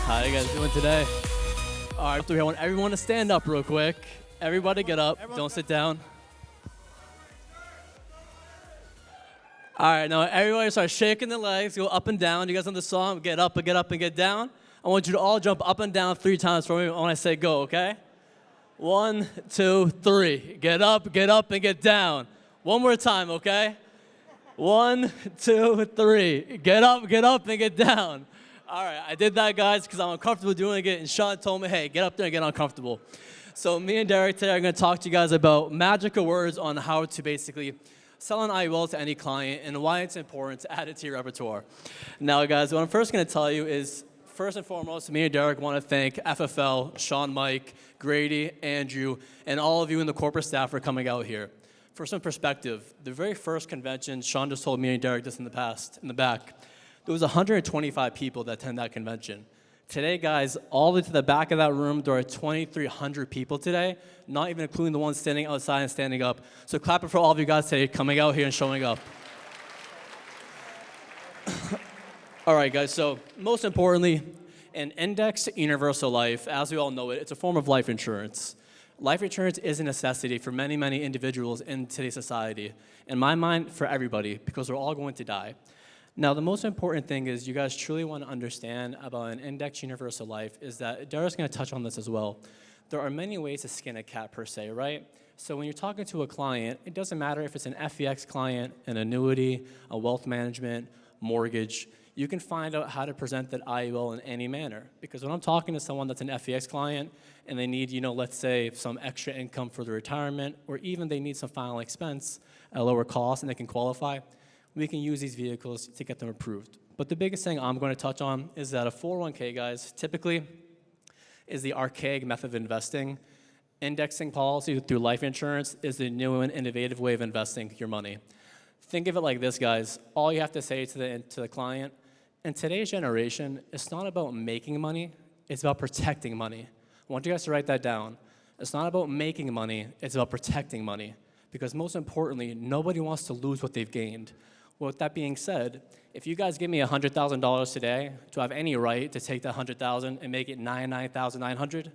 How you guys doing today? All right, I want everyone to stand up real quick. Everybody get up. Don't sit down. All right, now everybody start shaking the legs, go up and down. You guys know the song, get up, and get down. I want you to all jump up and down 3 times for me when I say go, okay? 1, 2, 3. Get up, and get down. One more time, okay? 1, 2, 3. Get up, and get down. All right, I did that, guys, because I'm uncomfortable doing it, and Sean told me, hey, get up there and get uncomfortable. So me and Derek today are going to talk to you guys about magical words on how to basically sell an IUL to any client and why it's important to add it to your repertoire. Now, guys, what I'm first going to tell you is, first and foremost, me and Derek want to thank FFL, Sean, Mike, Grady, Andrew, and all of you in the corporate staff for coming out here. For some perspective, the very first convention, Sean just told me and Derek this in the back, there was 125 people that attended that convention. Today, guys, all the way to the back of that room, there are 2,300 people today, not even including the ones standing outside and standing up. So clap it for all of you guys today coming out here and showing up. All right, guys, so most importantly, an indexed universal life, as we all know it, it's a form of life insurance. Life insurance is a necessity for many, many individuals in today's society. In my mind, for everybody, because we're all going to die. Now, the most important thing is you guys truly want to understand about an indexed universal life is that Derek's going to touch on this as well. There are many ways to skin a cat per se, right? So when you're talking to a client, it doesn't matter if it's an FEX client, an annuity, a wealth management, mortgage. You can find out how to present that IUL in any manner. Because when I'm talking to someone that's an FEX client and they need, let's say some extra income for their retirement, or even they need some final expense at a lower cost and they can qualify, we can use these vehicles to get them approved. But the biggest thing I'm going to touch on is that a 401k, guys, typically is the archaic method of investing. Indexing policy through life insurance is the new and innovative way of investing your money. Think of it like this, guys. All you have to say to the client, in today's generation, it's not about making money, it's about protecting money. I want you guys to write that down. It's not about making money, it's about protecting money. Because most importantly, nobody wants to lose what they've gained. With that being said, if you guys give me $100,000 today, do I have any right to take that $100,000 and make it $99,900?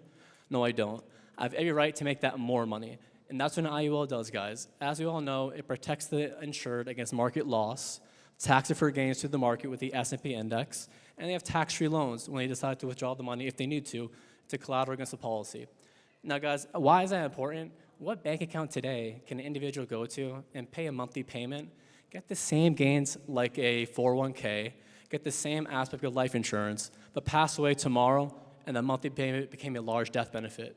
No, I don't. I have every right to make that more money. And that's what an IUL does, guys. As we all know, it protects the insured against market loss, tax-deferred gains to the market with the S&P index, and they have tax-free loans when they decide to withdraw the money, if they need to collateral against the policy. Now, guys, why is that important? What bank account today can an individual go to and pay a monthly payment, get the same gains like a 401k, get the same aspect of life insurance, but pass away tomorrow and the monthly payment became a large death benefit?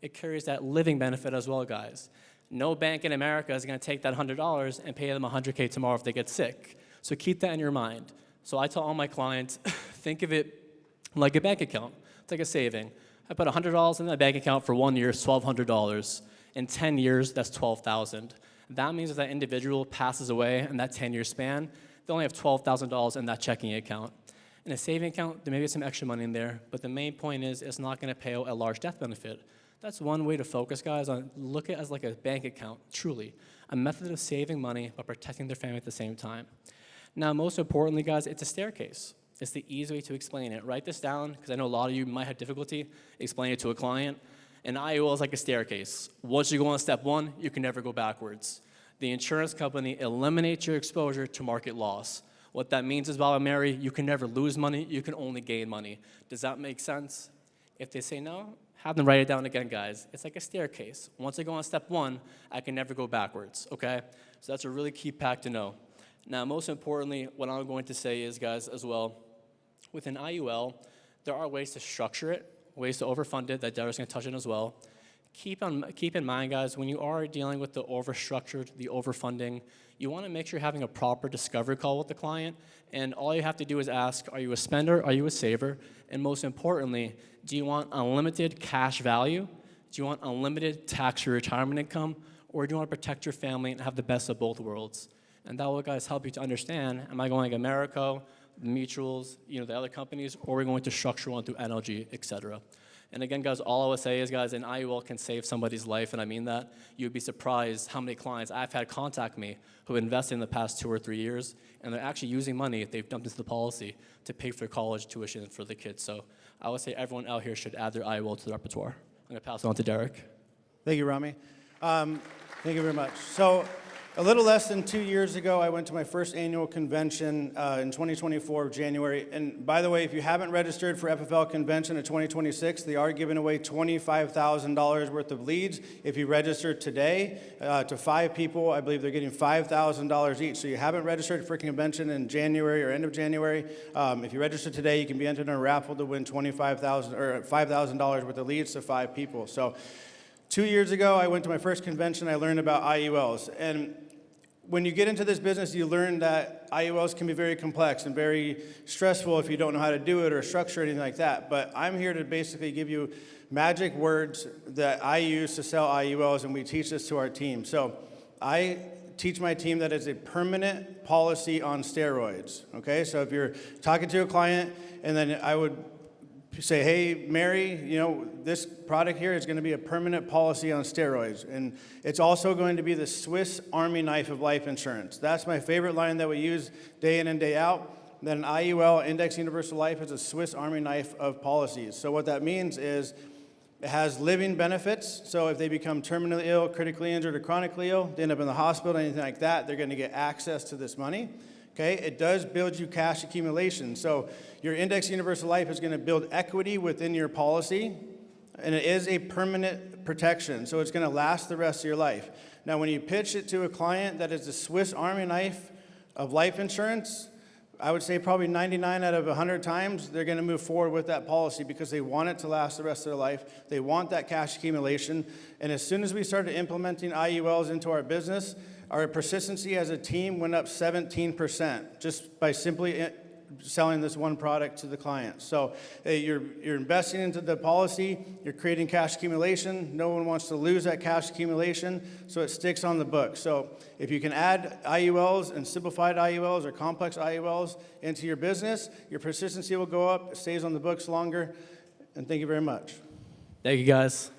It carries that living benefit as well, guys. No bank in America is going to take that $100 and pay them $100K tomorrow if they get sick. So keep that in your mind. So I tell all my clients, think of it like a bank account. It's like a saving. I put $100 in that bank account for 1 year, it's $1,200. In 10 years, that's $12,000. That means if that individual passes away in that 10-year span, they only have $12,000 in that checking account. In a saving account, there may be some extra money in there, but the main point is it's not going to pay out a large death benefit. That's one way to focus, guys, on look at it as like a bank account, truly. A method of saving money but protecting their family at the same time. Now, most importantly, guys, it's a staircase. It's the easy way to explain it. Write this down, because I know a lot of you might have difficulty explaining it to a client. An IUL is like a staircase. Once you go on step 1, you can never go backwards. The insurance company eliminates your exposure to market loss. What that means is, Bob and Mary, you can never lose money, you can only gain money. Does that make sense? If they say no, have them write it down again, guys. It's like a staircase. Once I go on step 1, I can never go backwards, okay? So that's a really key fact to know. Now, most importantly, what I'm going to say is, guys, as well, with an IUL, there are ways to structure it, ways to overfund it that Derek's going to touch on as well. Keep in mind, guys, when you are dealing with the overstructured, the overfunding, you want to make sure you're having a proper discovery call with the client, and all you have to do is ask, are you a spender, are you a saver, and most importantly, do you want unlimited cash value, do you want unlimited tax-free retirement income, or do you want to protect your family and have the best of both worlds? And that will, guys, help you to understand, am I going like Americo, the mutuals, the other companies, or are we going to structure one through NLG, et cetera? And again, guys, all I would say is, guys, an IUL can save somebody's life, and I mean that. You'd be surprised how many clients I've had contact me who have invested in the past 2 or 3 years, and they're actually using money they've dumped into the policy to pay for college tuition for the kids. So I would say everyone out here should add their IUL to the repertoire. I'm going to pass it on to Derek. Thank you, Rami. Thank you very much. So a little less than 2 years ago, I went to my first annual convention in 2024, January. And by the way, if you haven't registered for FFL convention in 2026, they are giving away $25,000 worth of leads. If you register today to 5 people, I believe they're getting $5,000 each. So you haven't registered for convention in January or end of January. If you register today, you can be entered in a raffle to win $25,000 or $5,000 worth of leads to 5 people. So 2 years ago, I went to my first convention. I learned about IULs. And when you get into this business, you learn that IULs can be very complex and very stressful if you don't know how to do it or structure or anything like that. But I'm here to basically give you magic words that I use to sell IULs, and we teach this to our team. So I teach my team that it's a permanent policy on steroids. Okay, so if you're talking to a client, and then I would say, hey, Mary, this product here is going to be a permanent policy on steroids. And it's also going to be the Swiss Army knife of life insurance. That's my favorite line that we use day in and day out. Then an IUL, Index Universal Life, is a Swiss Army knife of policies. So what that means is it has living benefits. So if they become terminally ill, critically injured, or chronically ill, they end up in the hospital, anything like that, they're going to get access to this money. Okay, it does build you cash accumulation. So your Index Universal Life is going to build equity within your policy, and it is a permanent protection. So it's going to last the rest of your life. Now, when you pitch it to a client that is the Swiss Army knife of life insurance, I would say probably 99 out of 100 times they're going to move forward with that policy because they want it to last the rest of their life. They want that cash accumulation. And as soon as we started implementing IULs into our business, our persistency as a team went up 17% just by simply selling this one product to the client. So you're investing into the policy, you're creating cash accumulation. No one wants to lose that cash accumulation, so it sticks on the book. So if you can add IULs and simplified IULs or complex IULs into your business, your persistency will go up, it stays on the books longer, and thank you very much. Thank you, guys.